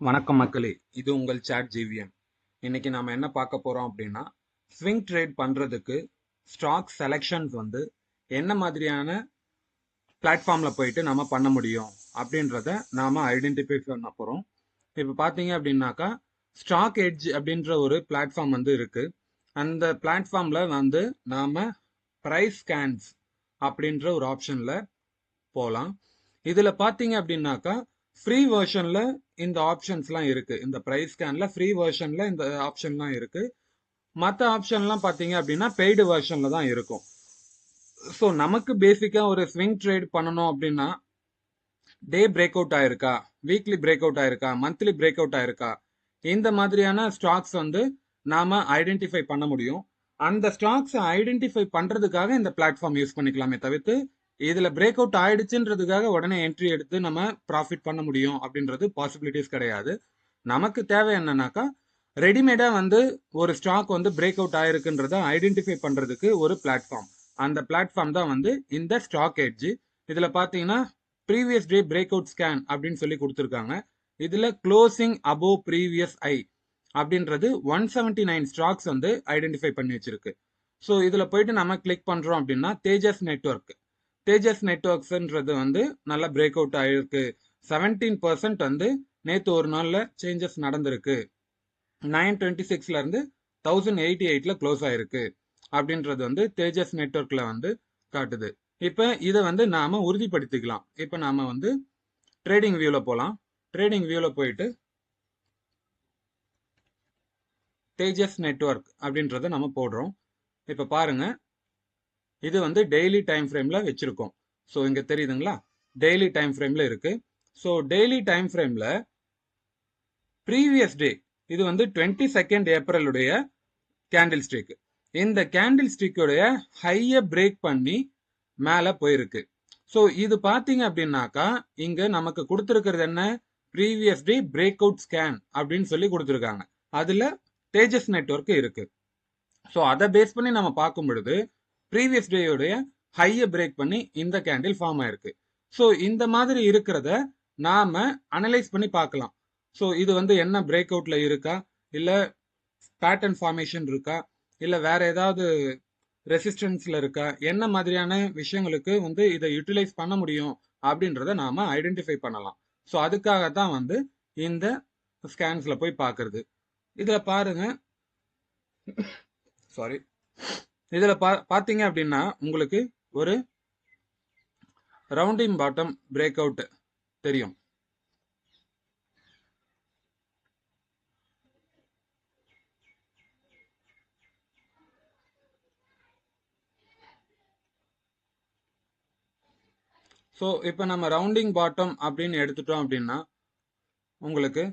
வணக்கம் மக்களே, இது உங்கள் சாட் ஜிவிஎம். இன்னைக்கு நாம என்ன பார்க்க போறோம் அப்படின்னா, ஸ்விங் ட்ரேட் பண்றதுக்கு ஸ்டாக் செலெக்ஷன்ஸ் வந்து என்ன மாதிரியான பிளாட்ஃபார்ம்ல போயிட்டு நம்ம பண்ண முடியும் அப்படின்றத நாம ஐடென்டிஃபை பண்ண போறோம். இப்போ பார்த்தீங்க அப்படின்னாக்கா, ஸ்டாக் எட்ஜ் அப்படின்ற ஒரு பிளாட்ஃபார்ம் வந்து இருக்கு. அந்த பிளாட்ஃபார்ம்ல வந்து நாம பிரைஸ் ஸ்கேன்ஸ் அப்படின்ற ஒரு ஆப்ஷன்ல போகலாம். இதுல பாத்தீங்க அப்படின்னாக்கா ஃப்ரீ வெர்ஷன்ல இந்த ஆப்ஷன்ஸ்லாம் இருக்கு. இந்த பிரைஸ் ஸ்கேன்ல ஃப்ரீ வெர்ஷன்ல இந்த ஆப்ஷன்லாம் இருக்கு. மற்ற ஆப்ஷன்லாம் பாத்தீங்க அப்படின்னா பெய்டு வெர்ஷன்ல தான் இருக்கும். ஸோ நமக்கு பேசிக்கா ஒரு ஸ்விங் ட்ரேட் பண்ணணும் அப்படின்னா டே பிரேக் அவுட் ஆயிருக்கா, வீக்லி பிரேக் அவுட் ஆயிருக்கா, மந்த்லி பிரேக் அவுட் ஆயிருக்கா, இந்த மாதிரியான ஸ்டாக்ஸ் வந்து நாம ஐடென்டிஃபை பண்ண முடியும். அந்த ஸ்டாக்ஸ் ஐடென்டிஃபை பண்றதுக்காக இந்த பிளாட்ஃபார்ம் யூஸ் பண்ணிக்கலாமே தவிர்த்து இதுல பிரேக் அவுட் ஆயிடுச்சுன்றதுக்காக உடனே என்ட்ரி எடுத்து நம்ம ப்ராஃபிட் பண்ண முடியும் அப்படின்றது பாசிபிலிட்டிஸ் கிடையாது. நமக்கு தேவை என்னன்னாக்கா ரெடிமேடா வந்து ஒரு ஸ்டாக் வந்து பிரேக் அவுட் ஆயிருக்குன்றத ஐடென்டிஃபை பண்றதுக்கு ஒரு பிளாட்ஃபார்ம். அந்த பிளாட்ஃபார்ம் தான் வந்து இந்த ஸ்டாக் எட்ஜ். இதுல பாத்தீங்கன்னா previous day break out scan அப்படின்னு சொல்லி கொடுத்துருக்காங்க. இதுல க்ளோசிங் அபோவ் ப்ரீவியஸ் ஐ அப்படின்றது 179 ஸ்டாக்ஸ் வந்து ஐடென்டிஃபை பண்ணி வச்சிருக்கு. ஸோ இதுல போயிட்டு நம்ம கிளிக் பண்றோம் அப்படின்னா தேஜஸ் நெட்வொர்க். தேஜஸ் நெட்வொர்க்ஸ்ன்றது வந்து நல்லா பிரேக் அவுட் ஆயிருக்கு. 17% வந்து நேத்து ஒரு நாள்ல சேஞ்சஸ் நடந்திருக்கு. 926ல இருந்து 1088ல க்ளோஸ் ஆயிருக்கு அப்படின்றது வந்து தேஜஸ் நெட்வொர்க்ல வந்து காட்டுது. இப்ப இதை வந்து நாம உறுதிப்படுத்திக்கலாம். இப்ப நாம வந்து ட்ரேடிங் வியூல போலாம். ட்ரேடிங் வியூல போயிட்டு தேஜஸ் நெட்வொர்க் அப்படின்றத நம்ம போடுறோம். இப்ப பாருங்க, இது வந்து டெய்லி டைம் ஃப்ரேம்ல வச்சிருக்கோம். ஸோ இங்க தெரியுதுங்களா, டெய்லி டைம் ஃப்ரேம்ல இருக்கு. ஸோ டெய்லி டைம் ஃப்ரேம்ல ப்ரீவியஸ் டே இது வந்து 22 ஏப்ரலுடைய கேண்டில் ஸ்டிக். இந்த கேண்டில் ஸ்டிக்குடைய ஹைய பிரேக் பண்ணி மேல போயிருக்கு. ஸோ இது பாத்தீங்க அப்படின்னாக்கா இங்க நமக்கு கொடுத்துருக்கிறது என்ன, previous day break out scan அப்படின்னு சொல்லி கொடுத்துருக்காங்க. அதுல தேஜஸ் நெட்வொர்க் இருக்கு. ஸோ அதை பேஸ் பண்ணி நம்ம பார்க்கும் பொழுது ப்ரீவியஸ் டேயோடைய ஹைய பிரேக் பண்ணி இந்த கேண்டில் ஃபார்ம் ஆயிருக்கு. ஸோ இந்த மாதிரி இருக்கிறத நாம அனலைஸ் பண்ணி பார்க்கலாம். ஸோ இது வந்து என்ன பிரேக் அவுட்ல இருக்கா, இல்ல பேட்டர்ன் ஃபார்மேஷன் இருக்கா, இல்ல வேற ஏதாவது ரெசிஸ்டன்ஸ்ல இருக்கா, என்ன மாதிரியான விஷயங்களுக்கு வந்து இதை யூட்டிலைஸ் பண்ண முடியும் அப்படின்றத நாம ஐடென்டிஃபை பண்ணலாம். ஸோ அதுக்காகத்தான் வந்து இந்த ஸ்கேன்ஸ்ல போய் பார்க்கறது. இதுல பாருங்க, சாரி, இதுல பாத்தீங்க அப்படின்னா உங்களுக்கு ஒரு ரவுண்டிங் பாட்டம் பிரேக் அவுட் தெரியும். ஸோ இப்போ நம்ம ரவுண்டிங் பாட்டம் அப்படின்னு எடுத்துட்டோம் அப்படின்னா உங்களுக்கு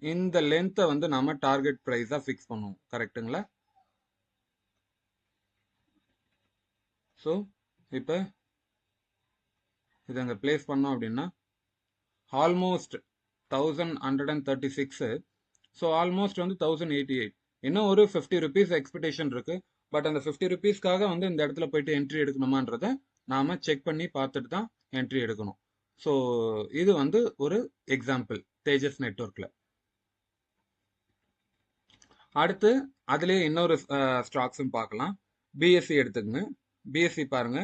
இந்த லென்த்தை வந்து நம்ம டார்கெட் ப்ரைஸா ஃபிக்ஸ் பண்ணுவோம். கரெக்டுங்களா? ஸோ இப்போ இதை அங்கே பிளேஸ் பண்ணோம் அப்படின்னா ஆல்மோஸ்ட் 1136. ஸோ ஆல்மோஸ்ட் வந்து 1088. இன்னும் ஒரு 50 ருபீஸ் எக்ஸ்பெக்டேஷன் இருக்கு. பட் அந்த 50 ருபீஸ்க்காக வந்து இந்த இடத்துல போயிட்டு என்ட்ரி எடுக்கணுமான்றத நாம செக் பண்ணி பார்த்துட்டு தான் என்ட்ரி எடுக்கணும். ஸோ இது வந்து ஒரு எக்ஸாம்பிள் தேஜஸ் நெட்வொர்க்ல. அடுத்து அதுலேயே இன்னொரு ஸ்டாக்ஸும் பார்க்கலாம். பிஎஸ்சி எடுத்துக்கங்க. பிஎஸ்சி பாருங்க,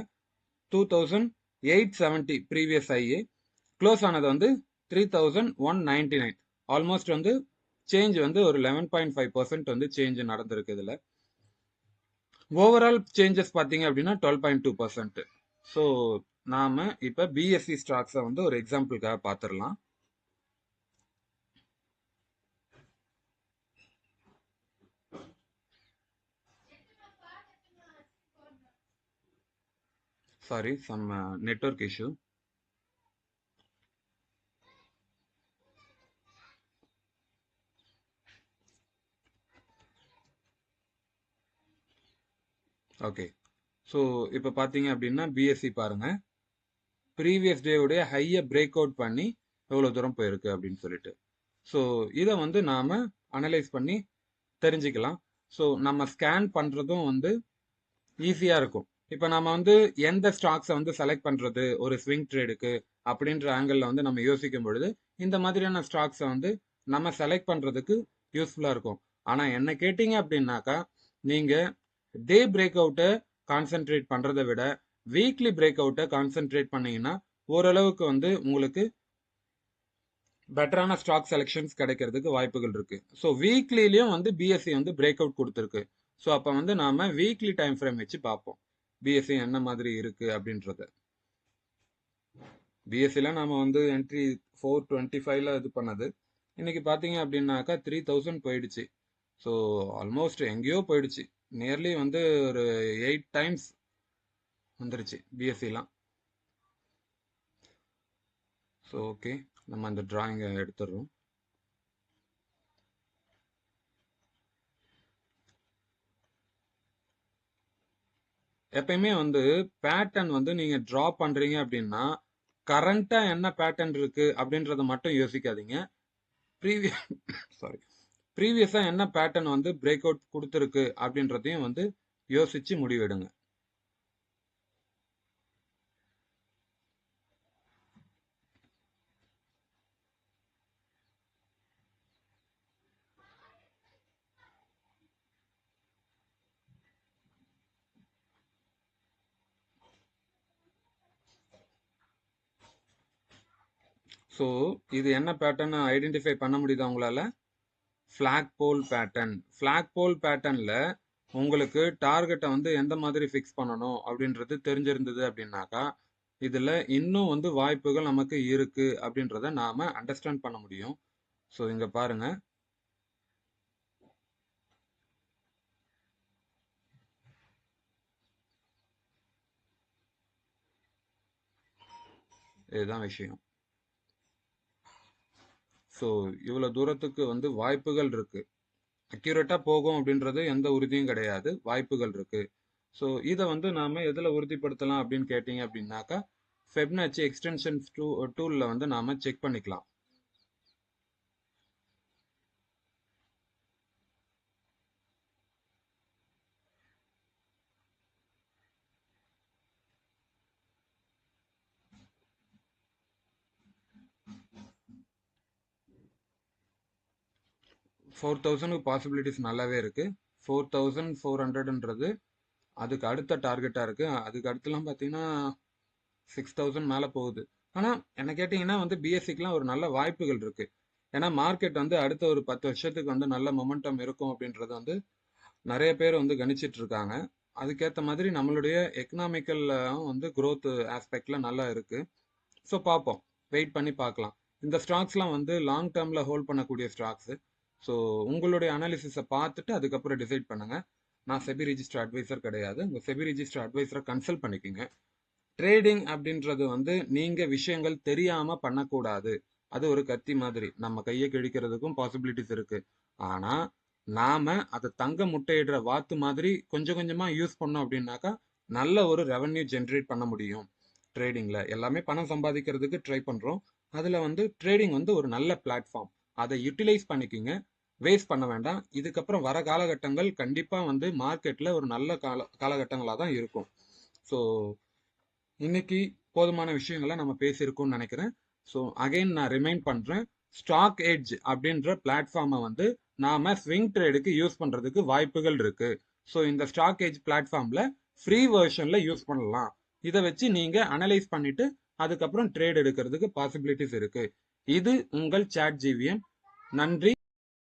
2870 ப்ரீவியஸ் ஐஏ, க்ளோஸ் ஆனது வந்து 3199. ஆல்மோஸ்ட் வந்து சேஞ்ச் வந்து ஒரு 11.5% வந்து சேஞ்ச் நடந்திருக்கு. இதுல ஓவரால் சேஞ்சஸ் பார்த்தீங்க அப்படின்னா 12.2%. ஸோ நாம இப்ப பிஎஸ்சி ஸ்டாக்ஸை வந்து ஒரு எக்ஸாம்பிளுக்காக பார்த்துடலாம். Sorry, some network issue. Okay, so இப்போ பார்த்தீங்க அப்படின்னா பிஎஸ்சி பாருங்க, ப்ரீவியஸ் டேவுடைய ஹையை பிரேக் அவுட் பண்ணி எவ்வளோ தூரம் போயிருக்கு அப்படின்னு சொல்லிட்டு. ஸோ இதை வந்து நாம் அனலைஸ் பண்ணி தெரிஞ்சுக்கலாம். ஸோ நம்ம ஸ்கேன் பண்ணுறதும் வந்து ஈஸியாக இருக்கும். இப்போ நம்ம வந்து எந்த ஸ்டாக்ஸை வந்து செலக்ட் பண்றது ஒரு ஸ்விங் ட்ரேடுக்கு அப்படின்ற ஆங்கிள் வந்து நம்ம யோசிக்கும் பொழுது இந்த மாதிரியான ஸ்டாக்ஸை வந்து நம்ம செலக்ட் பண்றதுக்கு யூஸ்ஃபுல்லா இருக்கும். ஆனா என்ன கேட்டீங்க அப்படின்னாக்கா, நீங்க டே பிரேக் அவுட்டை கான்சென்ட்ரேட் பண்றதை விட வீக்லி பிரேக் அவுட்டை கான்சென்ட்ரேட் பண்ணீங்கன்னா ஓரளவுக்கு வந்து உங்களுக்கு பெட்டரான ஸ்டாக் செலெக்ஷன்ஸ் கிடைக்கிறதுக்கு வாய்ப்புகள் இருக்கு. ஸோ வீக்லிலையும் வந்து பிஎஸ்சி வந்து பிரேக் அவுட் கொடுத்துருக்கு. ஸோ அப்போ வந்து நாம வீக்லி டைம் ஃப்ரேம் வச்சு பார்ப்போம் பிஎஸ்சி என்ன மாதிரி இருக்கு அப்படின்றத. பிஎஸ்சில நாம வந்து என்ட்ரி 425ல இது பண்ணது, இன்னைக்கு பார்த்தீங்க அப்படின்னாக்கா 3000 போயிடுச்சு. ஸோ ஆல்மோஸ்ட் எங்கேயோ போயிடுச்சு. நியர்லி வந்து ஒரு 8 டைம்ஸ் வந்துருச்சு பிஎஸ்சிலாம். ஸோ ஓகே, நம்ம அந்த டிராயிங்கை எடுத்துடுறோம். எப்பயுமே வந்து பேட்டர்ன் வந்து நீங்க டிரா பண்றீங்க அப்படின்னா கரண்டா என்ன பேட்டர்ன் இருக்கு அப்படின்றத மட்டும் யோசிக்காதீங்க. ப்ரீவியஸ் சாரி ப்ரீவியஸா என்ன பேட்டர்ன் வந்து பிரேக் அவுட் கொடுத்துருக்கு அப்படின்றதையும் வந்து யோசிச்சு முடிவெடுங்க. ஸோ இது என்ன பேட்டர்ன் ஐடென்டிஃபை பண்ண முடியுதா உங்களால? ஃபிளாக் போல் பேட்டர்ன். ஃபிளாக் போல் பேட்டர்ன்ல உங்களுக்கு டார்கெட்டை வந்து எந்த மாதிரி ஃபிக்ஸ் பண்ணணும் அப்படின்றது தெரிஞ்சிருந்தது அப்படின்னாக்கா இதுல இன்னும் வந்து வாய்ப்புகள் நமக்கு இருக்கு அப்படின்றத நாம அண்டர்ஸ்டாண்ட் பண்ண முடியும். ஸோ இங்க பாருங்க, இதுதான் விஷயம். ஸோ இவ்வளோ தூரத்துக்கு வந்து வாய்ப்புகள் இருக்கு. அக்யூரேட்டா போகும் அப்படின்றது எந்த உறுதியும் கிடையாது, வாய்ப்புகள் இருக்கு. ஸோ இதை வந்து நாம எதுல உறுதிப்படுத்தலாம் அப்படின்னு கேட்டீங்க அப்படின்னாக்கா ஃபெப்னாச்சி எக்ஸ்டென்ஷன் டூல்ல வந்து நாம செக் பண்ணிக்கலாம். $4,000 பாசிபிலிட்டிஸ் நல்லாவே இருக்கு. 4,400ன்றது அதுக்கு அடுத்த டார்கெட்டா இருக்கு. அதுக்கு அடுத்துலாம் பார்த்தீங்கன்னா 6,000 மேலே போகுது. ஆனால் என்ன கேட்டிங்கன்னா வந்து பிஎஸ்சிக்கெலாம் ஒரு நல்ல வாய்ப்புகள் இருக்கு. ஏன்னா மார்க்கெட் வந்து அடுத்த ஒரு 10 வருஷத்துக்கு வந்து நல்ல மொமெண்டம் இருக்கும் அப்படின்றது வந்து நிறைய பேர் வந்து கணிச்சிட்டு இருக்காங்க. அதுக்கேற்ற மாதிரி நம்மளுடைய எக்கனாமிக்கல் வந்து growth ஆஸ்பெக்ட்ல நல்லா இருக்கு. ஸோ பார்ப்போம், வெயிட் பண்ணி பார்க்கலாம். இந்த ஸ்டாக்ஸ்லாம் வந்து லாங் டேர்மில் ஹோல்ட் பண்ணக்கூடிய ஸ்டாக்ஸு. ஸோ உங்களுடைய அனாலிசிஸை பார்த்துட்டு அதுக்கப்புறம் டிசைட் பண்ணுங்க. நான் செபி ரிஜிஸ்டர் அட்வைசர் கிடையாது. உங்கள் செபி ரிஜிஸ்டர் அட்வைசரை கன்சல்ட் பண்ணிக்கோங்க. ட்ரேடிங் அப்படின்றது வந்து நீங்க விஷயங்கள் தெரியாம பண்ணக்கூடாது. அது ஒரு கத்தி மாதிரி நம்ம கையை கிழிக்கிறதுக்கும் பாசிபிலிட்டிஸ் இருக்கு. ஆனா நாம அதை தங்க முட்டையிடுற வாத்து மாதிரி கொஞ்சம் கொஞ்சமா யூஸ் பண்ணோம் அப்படின்னாக்கா நல்ல ஒரு ரெவன்யூ ஜென்ரேட் பண்ண முடியும். ட்ரேடிங்ல எல்லாமே பணம் சம்பாதிக்கிறதுக்கு ட்ரை பண்றோம். அதுல வந்து ட்ரேடிங் வந்து ஒரு நல்ல பிளாட்ஃபார்ம். அதை யூட்டிலைஸ் பண்ணிக்கிங்க, வேஸ்ட் பண்ண வேண்டாம். இதுக்கப்புறம் வர காலகட்டங்கள் கண்டிப்பா வந்து மார்க்கெட்ல ஒரு நல்ல காலகட்டங்களாக தான் இருக்கும். ஸோ இன்னைக்கு போதுமான விஷயங்களை நம்ம பேசியிருக்கோம்னு நினைக்கிறேன். ஸோ அகைன் நான் ரிமைண்ட் பண்றேன், ஸ்டாக் எட்ஜ் அப்படின்ற பிளாட்ஃபார்மை வந்து நாம ஸ்விங் ட்ரேடுக்கு யூஸ் பண்றதுக்கு வாய்ப்புகள் இருக்கு. ஸோ இந்த ஸ்டாக் எட்ஜ் பிளாட்ஃபார்ம்ல ஃப்ரீ வெர்ஷன்ல யூஸ் பண்ணலாம். இதை வச்சு நீங்க அனலைஸ் பண்ணிட்டு அதுக்கப்புறம் ட்ரேட் எடுக்கிறதுக்கு பாசிபிலிட்டிஸ் இருக்கு. இது உங்கள் சாட் ஜிவிஎம். நன்றி.